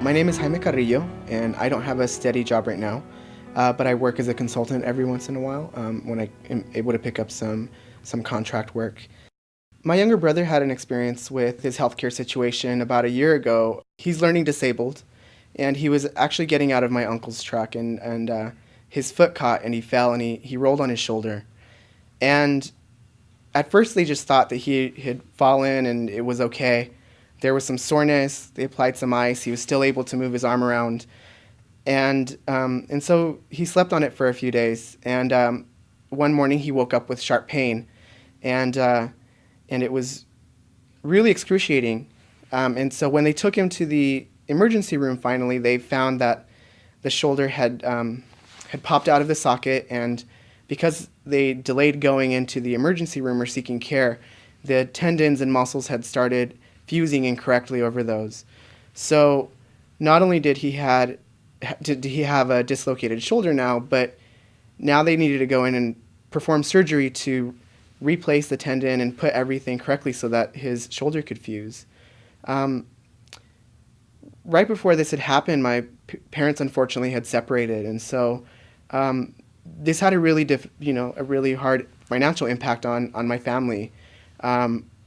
My name is Jaime Carrillo, and I don't have a steady job right now, but I work as a consultant every once in a while when I am able to pick up some contract work. My younger brother had an experience with his healthcare situation about a year ago. He's learning disabled, and he was actually getting out of my uncle's truck, and his foot caught, and he fell, and he rolled on his shoulder. And at first, they just thought that he had fallen and it was okay. There was some soreness. They applied some ice. He was still able to move his arm around, and so he slept on it for a few days. And one morning, he woke up with sharp pain, and and it was really excruciating. And so when they took him to the emergency room, finally, they found that the shoulder had popped out of the socket, and because they delayed going into the emergency room or seeking care, the tendons and muscles had started fusing incorrectly over those. So not only did he have a dislocated shoulder now, but now they needed to go in and perform surgery to replace the tendon and put everything correctly so that his shoulder could fuse. Right before this had happened, my parents unfortunately had separated, and so this had a really a really hard financial impact on my family.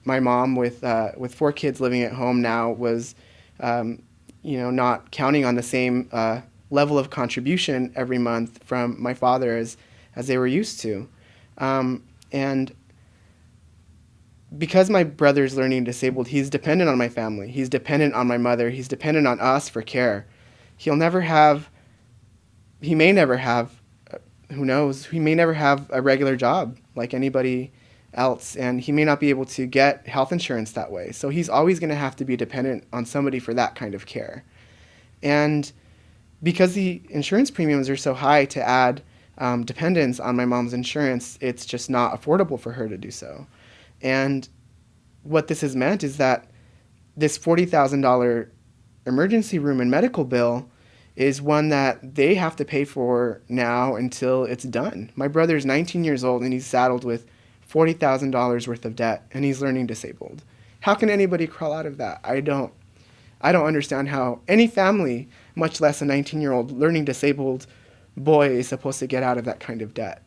My mom, with four kids living at home now, was not counting on the same level of contribution every month from my father as they were used to, and because my brother's learning disabled, he's dependent on my family. He's dependent on my mother. He's dependent on us for care. He may never have, who knows, he may never have a regular job like anybody else, and he may not be able to get health insurance that way. So he's always going to have to be dependent on somebody for that kind of care. And because the insurance premiums are so high, to add dependence on my mom's insurance, it's just not affordable for her to do so. And what this has meant is that this $40,000 emergency room and medical bill is one that they have to pay for now until it's done. My brother's 19 years old, and he's saddled with $40,000 worth of debt, and he's learning disabled. How can anybody crawl out of that? I don't understand how any family, much less a 19-year-old learning disabled boy, is supposed to get out of that kind of debt.